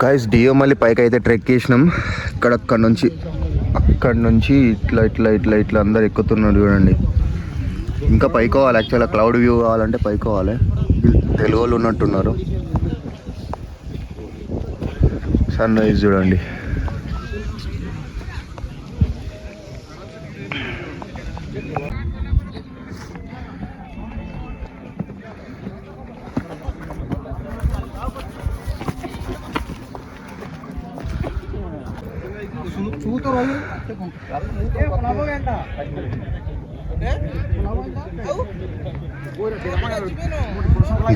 Guys Deomali పైకి అయితే trek చేసినాం. అక్కడ నుంచి ఇట్లా అందరు ఎక్కుతున్నారు చూడండి. ఇంకా పైకోవాలి, యాక్చువల్గా క్లౌడ్ వ్యూ కావాలంటే పైకోవాలి. తెలుగు వాళ్ళు ఉన్నట్టున్నారు. సన్ రైజ్ చూడండి.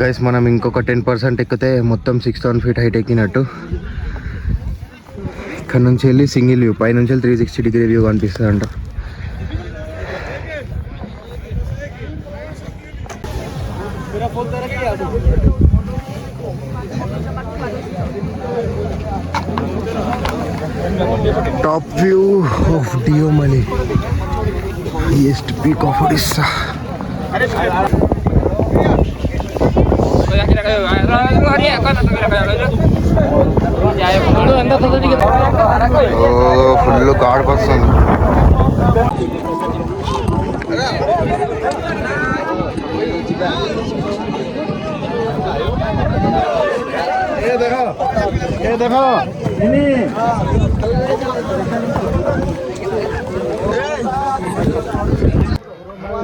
గైస్ మనం ఇంకొక 10% ఎక్కితే మొత్తం 6000 feet హైట్ ఎక్కినట్టు. ఇక్కడ నుంచి వెళ్ళి సింగిల్ వ్యూ, పైనుంచి 360 degree వ్యూ కనిపిస్తుంది అంట. Top view of Diomali, highest peak of Odisha. Oh, full guard person. ये देखो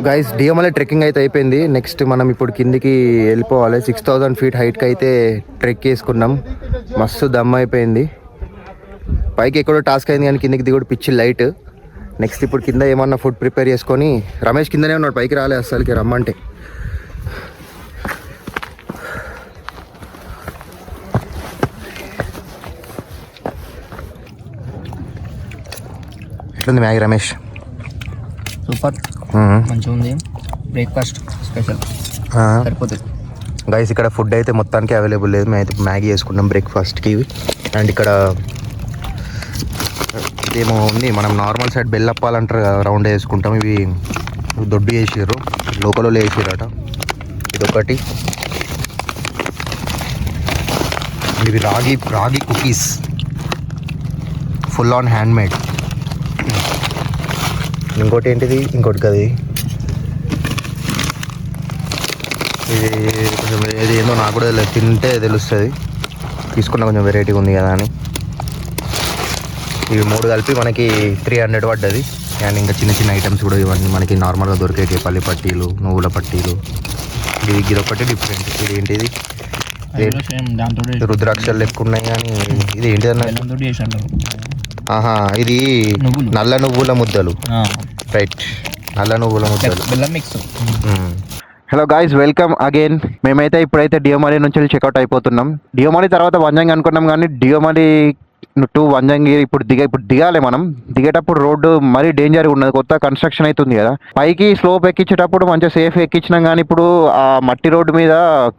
గైస్ డియోమలి ట్రెక్కింగ్ అయితే అయిపోయింది. నెక్స్ట్ మనం ఇప్పుడు కిందికి వెళ్ళిపోవాలి. 6000 feet హైట్కి అయితే ట్రెక్ చేసుకున్నాం. మస్తు దమ్ అయిపోయింది. పైకి ఎక్కడో టాస్క్ అయింది కానీ కిందికి దిగుడు పిచ్చి లైట్. నెక్స్ట్ ఇప్పుడు కింద ఏమన్నా ఫుడ్ ప్రిపేర్ చేసుకొని, రమేష్ కిందనే ఉన్నాడు, పైకి రాలే అసలుకి రమ్మంటే. ఎట్లుంది మ్యాగీ రమేష్? సూపర్, మంచిగా ఉంది. బ్రేక్ఫాస్ట్ స్పెషల్ సరిపోతుంది. గైస్ ఇక్కడ ఫుడ్ అయితే మొత్తానికి అవైలబుల్ లేదు. మేము అయితే మ్యాగీ చేసుకున్నాం బ్రేక్ఫాస్ట్కి. అండ్ ఇక్కడ ఏమో ఉంది, మనం నార్మల్ సైడ్ బెల్లప్పాలంటారు కదా, రౌండ్ వేసుకుంటాం. ఇవి దొడ్డు వేసారు, లోకల్లో వేసారట. ఇదొకటి. ఇవి రాగి cookies, full on hand made. ఇంకోటి ఏంటిది, ఇంకోటి కదా ఇది కొంచెం ఏది ఏందో నాకు కూడా తింటే తెలుస్తుంది. తీసుకున్న కొంచెం వెరైటీగా ఉంది కదా అని. ఇవి 3 కలిపి మనకి 300 పడ్డది. అండ్ ఇంకా చిన్న చిన్న ఐటమ్స్ కూడా ఇవన్నీ మనకి నార్మల్గా దొరికేవి, పల్లి పట్టీలు, నువ్వుల పట్టీలు. ఇది ఒకటి డిఫరెంట్. ఇది ఏంటిది, రుద్రాక్షలు లెక్క ఉన్నాయి కానీ ఇది ఏంటిది అన్న? ఆహా, ఇది నల్ల నువ్వుల ముద్దలు. రైట్, నల్ల నువ్వుల ముద్దలు. Hello guys, welcome again. మేమైతే ఇప్పుడైతే డియోమలి నుంచి చెక్అవుట్ అయిపోతున్నాం. డియోమలి తర్వాత వంజంగి అనుకున్నాం కానీ డియోమలి టు వంజంగి ఇప్పుడు దిగాలి. మనం దిగేటప్పుడు రోడ్డు మరీ డేంజర్గా ఉన్నది, కొత్త కన్స్ట్రక్షన్ అవుతుంది కదా. పైకి స్లోప్ ఎక్కించేటప్పుడు మంచిగా సేఫ్ ఎక్కించినాం కానీ ఇప్పుడు ఆ మట్టి రోడ్డు మీద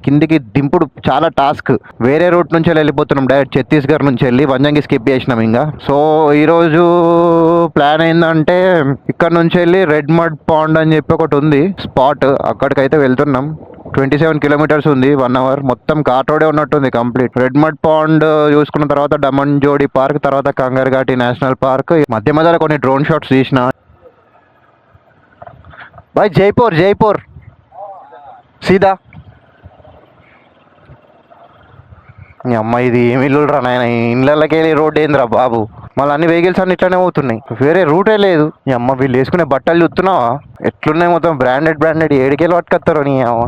కిందికి దింపుడు చాలా టాస్క్. వేరే రూట్ నుంచి వెళ్ళిపోతున్నాం, డైరెక్ట్ ఛత్తీస్గఢ్ నుంచి వెళ్ళి వంజంగి స్కిప్ చేసినాం ఇంకా. సో ఈరోజు ప్లాన్ ఏంటంటే ఇక్కడ నుంచి వెళ్ళి రెడ్ మడ్ పాండ్ అని చెప్పి ఒకటి ఉంది స్పాట్, అక్కడికైతే వెళ్తున్నాం. 27 kilometers ఉంది, 1 hour. మొత్తం ఘాట్ రోడే ఉన్నట్టుంది కంప్లీట్. రెడ్ మడ్ పాండ్ చూసుకున్న తర్వాత డమన్ జోడి పార్క్, తర్వాత కంగర్ఘాటి నేషనల్ పార్క్. మధ్యలో కొన్ని డ్రోన్ షాట్స్ తీసిన. भाई जयपुर सीधा అమ్మ ఇది ఏమి ఇల్లు రా నాయన ఇళ్ళకి వెళ్ళి రోడ్డు ఏందిరా బాబు మళ్ళీ అన్ని వెహికల్స్ అన్ని ఇట్లానే పోతున్నాయి వేరే రూటే లేదు ఈ అమ్మ వీళ్ళు వేసుకునే బట్టలు చూస్తున్నావా ఎట్లున్నాయి మొత్తం బ్రాండెడ్ ఏడికెళ్ళి పట్టుకొస్తారు నీ అమ్మ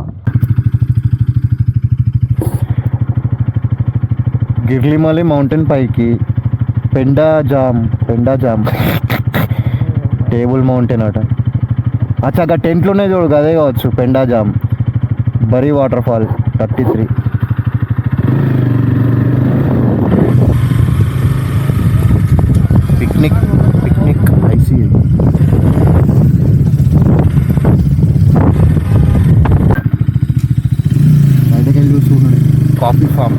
గిర్లిమలి మౌంటైన్ పైకి పెండా జామ్ టేబుల్ మౌంటైన్ అట అచ్చా టెంట్లు ఉన్నాయి చూడు అదే కావచ్చు పెండా జామ్ బరీ వాటర్ ఫాల్ 33 పిక్నిక్ ఐసీ బయటకి వెళ్ళి చూస్తున్నాడు కాఫీ ఫామ్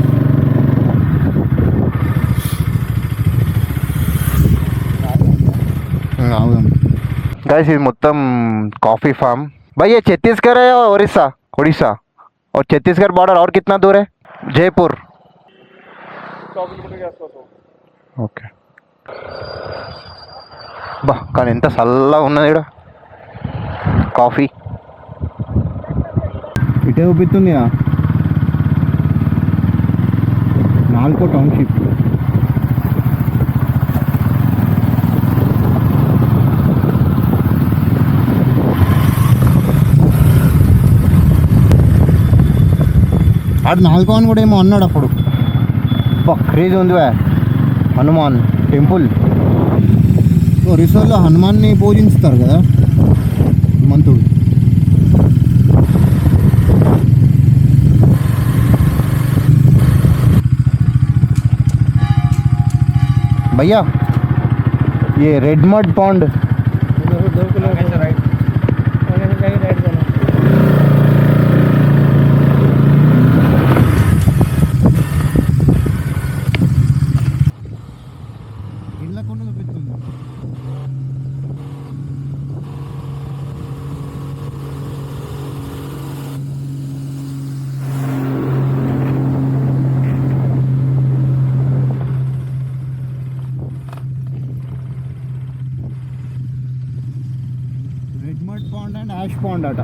गाइस ఇది మొత్తం कॉफी फार्म भाई ये छत्तीसगढ़ है या उड़ीसा और छत्तीसगढ़ बॉर्डर और कितना दूर है जयपुर 100 किलोमीटर के आसपास ఓకే బా కానీ ఎంత చల్లగా ఉన్నది ఇక్కడ కాఫీ ఇటే చూపిస్తుంది నాల్కో టౌన్షిప్ ఆడు నాలుగో అని కూడా ఏమో అన్నాడు అప్పుడు క్రేజ్ ఉంది హనుమాన్ టెంపుల్ ఒరిస్సాలో హనుమాన్ని పూజిస్తారు కదా హనుమంతుడు भैया ये red mud pond ash pond అట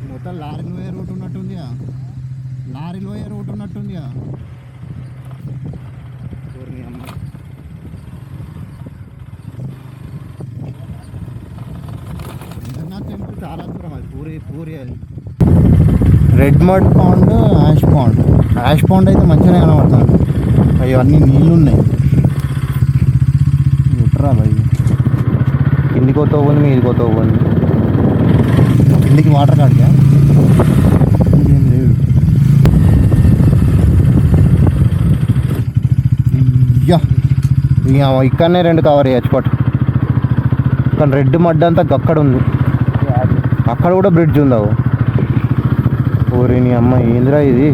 మొత్తం లారీలో పోయే రూట్ ఉన్నట్టుందిగా టెంపుల్ చాలా దూరం అది పూరి అది red mud pond ash pond అయితే మంచిగానే కనబడుతుంది అవి అన్నీ నీళ్ళు ఉన్నాయి ఎట్రా భయ్ కిందికి పోతుంది మీదికి పోతుంది కిందికి వాటర్ కాడిగా ఇంకేం లేదు ఇక్కడనే 2 కవర్ చేయొచ్చు పట్టు కానీ రెడ్ మడ్ అంతా అక్కడ ఉంది అక్కడ కూడా బ్రిడ్జ్ ఉందావు ఓరి నీ అమ్మ ఏందిరా ఇది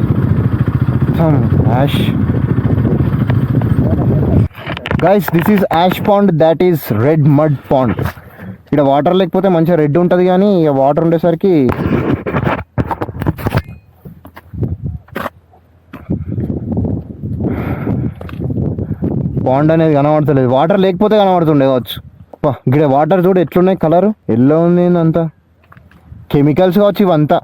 ash guys this is ash pond that is red mud pond ఇక్కడ వాటర్ లేకపోతే మంచిగా రెడ్ ఉంటుంది కానీ ఇక వాటర్ ఉండేసరికి పాండ్ అనేది కనబడతలేదు వాటర్ లేకపోతే కనబడుతుండే కావచ్చు ఇక్కడ వాటర్ చూడు ఎట్లున్నాయి కలర్ ఎల్లో ఉంది అంతా కెమికల్స్ కావచ్చు ఇవంతా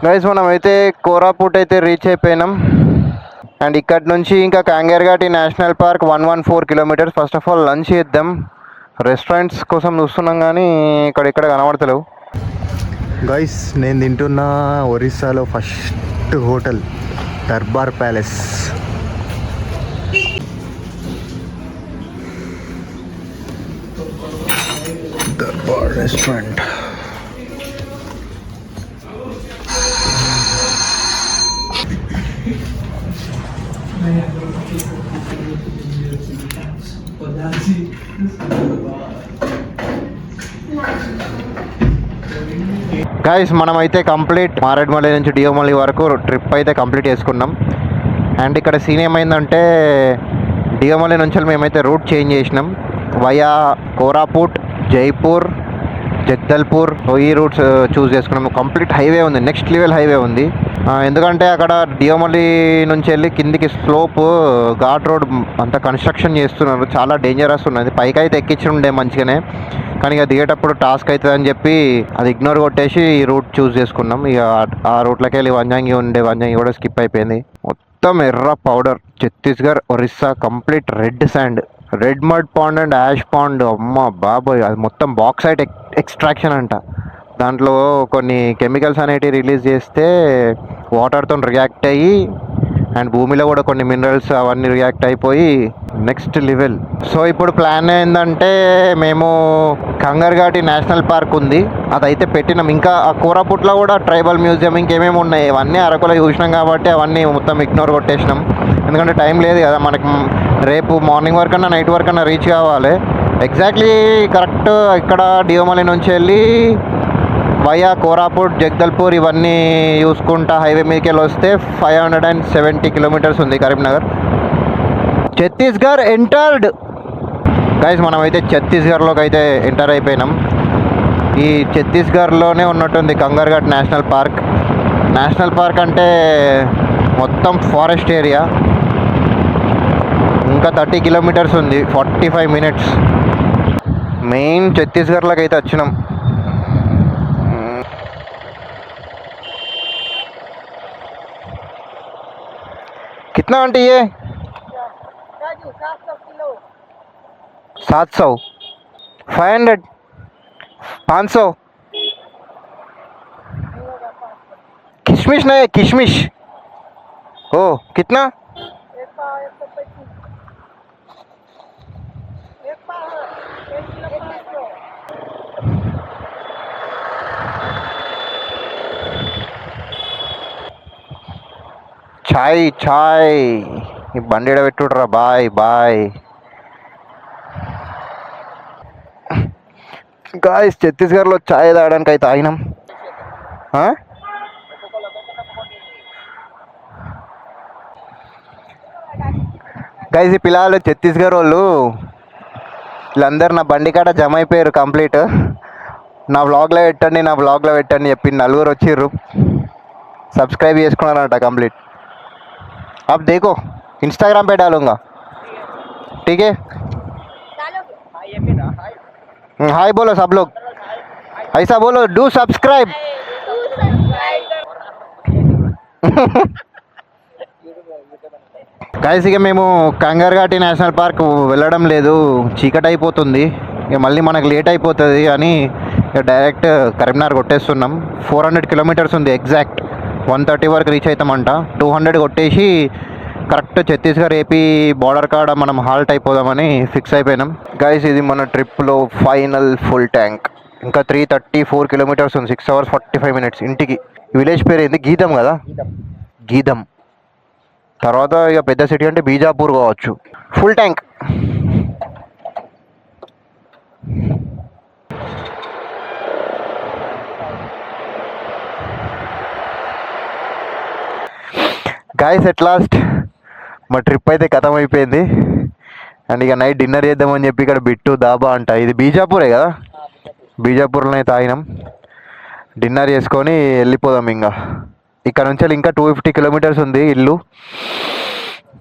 గైస్ మనం అయితే కోరాపుట్ అయితే రీచ్ అయిపోయినాం. అండ్ ఇక్కడ నుంచి ఇంకా Kanger Ghati national park 114 kilometres. First of all lunch చేద్దాం. రెస్టారెంట్స్ కోసం చూస్తున్నాం కానీ ఇక్కడ కనబడతలేవు. గైస్ నేను తింటున్న ఒరిస్సాలో first hotel Darbar palace. Darbar restaurant. Guys మనమైతే కంప్లీట్ మారేడుమల్లి నుంచి డియోమల్లి వరకు ట్రిప్ అయితే కంప్లీట్ చేసుకున్నాం. అండ్ ఇక్కడ సీన్ ఏమైందంటే డియోమల్లి నుంచి మేమైతే రూట్ చేంజ్ చేసినాం. వయా కోరాపుట్, జైపూర్, జగదల్పూర్ ఈ రూట్స్ చూస్ చేసుకున్నాము. కంప్లీట్ హైవే ఉంది, నెక్స్ట్ లెవెల్ హైవే ఉంది. ఎందుకంటే అక్కడ డియోమల్లి నుంచి వెళ్ళి కిందికి స్లోప్ ఘాట్ రోడ్ అంతా కన్స్ట్రక్షన్ చేస్తున్నారు. చాలా డేంజరస్ ఉన్నది. పైకి అయితే ఎక్కించి ఉండే మంచిగానే, కానీ ఇక దిగేటప్పుడు టాస్క్ అవుతుంది అని చెప్పి అది ఇగ్నోర్ కొట్టేసి ఈ రూట్ చూస్ చేసుకున్నాం. ఇక ఆ రూట్లోకి వెళ్ళి వంజంగి కూడా స్కిప్ అయిపోయింది. మొత్తం ఎర్ర powder. Chhattisgarh, Orissa complete red sand, red mud pond and ash pond. అమ్మ బాబోయ్, అది మొత్తం బాక్సైట్ ఎక్స్ట్రాక్షన్ అంట. దాంట్లో కొన్ని కెమికల్స్ అనేటివి రిలీజ్ చేస్తే వాటర్తో రియాక్ట్ అయ్యి అండ్ భూమిలో కూడా కొన్ని మినరల్స్ అవన్నీ రియాక్ట్ అయిపోయి నెక్స్ట్ లెవెల్. సో ఇప్పుడు ప్లాన్ ఏంటంటే మేము కంగర్ఘాటి నేషనల్ పార్క్ ఉంది, అదైతే పెట్టినాం. ఇంకా ఆ కోరాపుట్లో కూడా ట్రైబల్ మ్యూజియం ఇంకేమేమి ఉన్నాయి అవన్నీ అరకులో చూసినాం కాబట్టి అవన్నీ మొత్తం ఇగ్నోర్ కొట్టేసినాం. ఎందుకంటే టైం లేదు కదా మనకి. రేపు మార్నింగ్ వరకు అన్నా నైట్ వరకు అన్నా రీచ్ కావాలి. ఎగ్జాక్ట్లీ కరెక్ట్ ఇక్కడ డియోమల్లి నుంచి వెళ్ళి వయా కోరాపుట్, జగదల్పూర్ ఇవన్నీ చూసుకుంటా హైవే మీదకి వెళ్ళి వస్తే 570 కిలోమీటర్స్ ఉంది కరీంనగర్. ఛత్తీస్గఢ్ ఎంటర్డ్. గైస్ మనమైతే ఛత్తీస్గఢ్లోకి అయితే ఎంటర్ అయిపోయినాం. ఈ ఛత్తీస్గఢ్లోనే ఉన్నట్టుంది కంగర్ఘాట్ నేషనల్ పార్క్. నేషనల్ పార్క్ అంటే మొత్తం ఫారెస్ట్ ఏరియా. ఇంకా 30 కిలోమీటర్స్ ఉంది, 45 మినిట్స్. మెయిన్ ఛత్తీస్గఢ్లోకి అయితే వచ్చినాం. कितना आंटी ये 700, 500, 500. किशमिश नहीं है, किशमिश. ओ कितना? ఛాయ్ ఛాయ్. ఈ బండి పెట్టుడ్రా. Bye bye guys. ఛత్తీస్గఢ్లో ఛాయ్ తాగడానికి అయితే ఆగినాం. గాయస్ ఈ పిల్లలు ఛత్తీస్గఢ్ వాళ్ళు వీళ్ళందరూ నా బండి కాడ జమ అయిపోయారు కంప్లీట్. నా వ్లాగ్లో పెట్టండి చెప్పి 4 వచ్చిర్రు. సబ్స్క్రైబ్ చేసుకున్నారంట కంప్లీట్. अब देखो इंस्टाग्राम पे डालूंगा, ठीक है? हाय बोलो सब लोग, ऐसा बोलो, डू सब्सक्राइब. గైస్ ఇక మేము కంగర్ఘాటి నేషనల్ పార్క్ వెళ్ళడం లేదు, చీకటి అయిపోతుంది. ఇక మళ్ళీ మనకు లేట్ అయిపోతుంది అని ఇక డైరెక్ట్ కరీంనగర్ కొట్టేస్తున్నాం. 400 కిలోమీటర్స్ ఉంది ఎగ్జాక్ట్. 130 వరకు రీచ్ అవుతామంట. 200 కొట్టేసి కరెక్ట్ ఛత్తీస్గఢ్ ఏపీ బార్డర్ కాడ మనం హాల్ట్ అయిపోదామని ఫిక్స్ అయిపోయినాం. గైస్ ఇది మన ట్రిప్లో ఫైనల్ ఫుల్ ట్యాంక్. ఇంకా 334 కిలోమీటర్స్ ఉంది, 6 hours 45 minutes ఇంటికి. విలేజ్ పేరు ఏంది? గీదం కదా, గీదం. తర్వాత ఇక పెద్ద సిటీ అంటే బీజాపూర్ కావచ్చు. Full tank. Guys at last మా ట్రిప్ అయితే ఖతం అయిపోయింది. అండ్ ఇక నైట్ డిన్నర్ చేద్దామని చెప్పి ఇక్కడ బిట్టు దాబా అంట, ఇది బీజాపూరే కదా, బీజాపూర్లో అయితే ఆగినాం. డిన్నర్ చేసుకొని వెళ్ళిపోదాం. ఇంకా ఇక్కడ నుంచి ఇంకా 250 కిలోమీటర్స్ ఉంది ఇల్లు.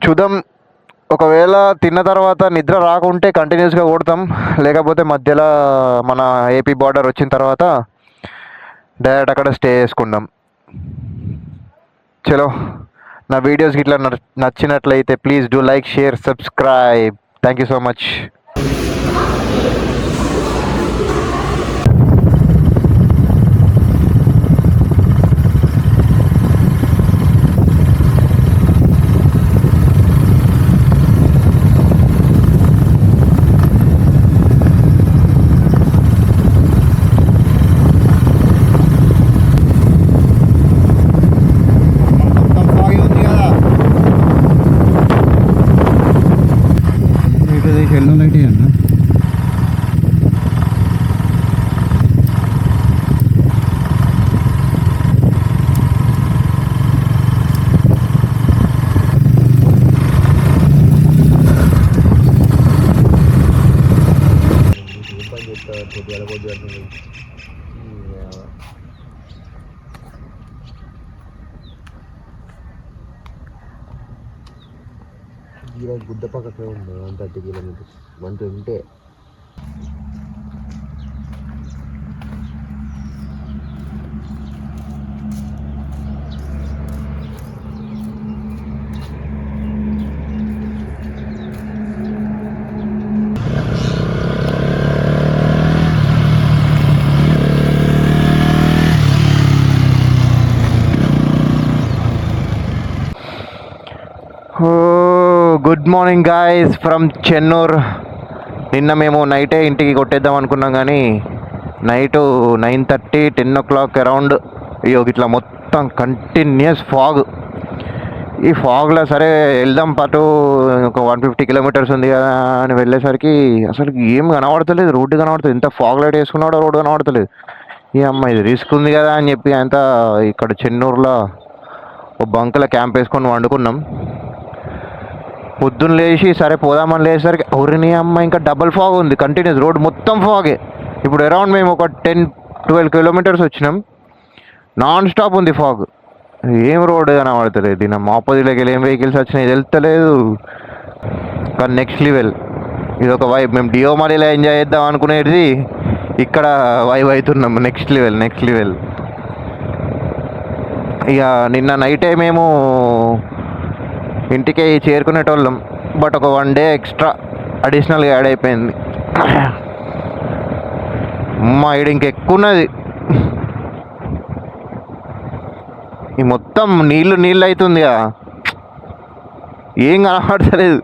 చూద్దాం, ఒకవేళ తిన్న తర్వాత నిద్ర రాకుంటే కంటిన్యూస్గా కొడతాం, లేకపోతే మధ్యలో మన ఏపీ బార్డర్ వచ్చిన తర్వాత డైరెక్ట్ అక్కడ స్టే చేసుకుందాం. చలో, నా వీడియోస్ ఇట్లా నచ్చినట్లయితే please do like, share, subscribe. Thank you so much. Yellow light అన్న గుద్ద పక్కనే ఉంది 130 kilometres 120. Good morning guys from Chennur. నిన్న మేము నైటే ఇంటికి కొట్టేద్దాం అనుకున్నాం, కానీ నైటు 9:30 10 o'clock అరౌండ్ ఇట్లా మొత్తం కంటిన్యూస్ ఫాగ్. ఈ ఫాగ్లో సరే వెళ్దాం పాటు ఒక 150 కిలోమీటర్స్ ఉంది కదా అని వెళ్ళేసరికి అసలు ఏం కనబడతలేదు, రోడ్డు కనబడుతుంది. ఎంత ఫాగ్ లైట్ వేసుకున్నాడో రోడ్డు కనబడతలేదు. ఈ అమ్మాయి ఇది రిస్క్ ఉంది కదా అని చెప్పి అంతా ఇక్కడ చెన్నూరులో ఓ బంకులో క్యాంప్ వేసుకొని వండుకున్నాం. పొద్దున్న లేచి సరే పోదామని లేచేసరికి ఎవరిని అమ్మ ఇంకా డబల్ ఫాగ్ ఉంది, కంటిన్యూస్ రోడ్ మొత్తం ఫాగే. ఇప్పుడు అరౌండ్ మేము ఒక 10-12 కిలోమీటర్స్ వచ్చినాం, నాన్ స్టాప్ ఉంది ఫాగ్. ఏం రోడ్ కనబడతలేదు. దీని ఆపోజిట్లోకి వెళ్ళి ఏం వెహికల్స్ వచ్చినాయి వెళ్తలేదు. కానీ నెక్స్ట్ లెవెల్ ఇది ఒక వైబ్. మేము డియోమలీలో ఎంజాయ్ చేద్దాం అనుకునేది ఇక్కడ వైబ్ అవుతున్నాం. Next level. ఇక నిన్న నైటే మేము ఇంటికి చేరుకునేటోళ్ళం, బట్ ఒక 1 day ఎక్స్ట్రా అడిషనల్గా యాడ్ అయిపోయింది. అమ్మా ఈడ ఇంకెక్కువ ఉన్నది. ఈ మొత్తం నీళ్ళు అవుతుంది కదా, ఏం కనబడతలేదు.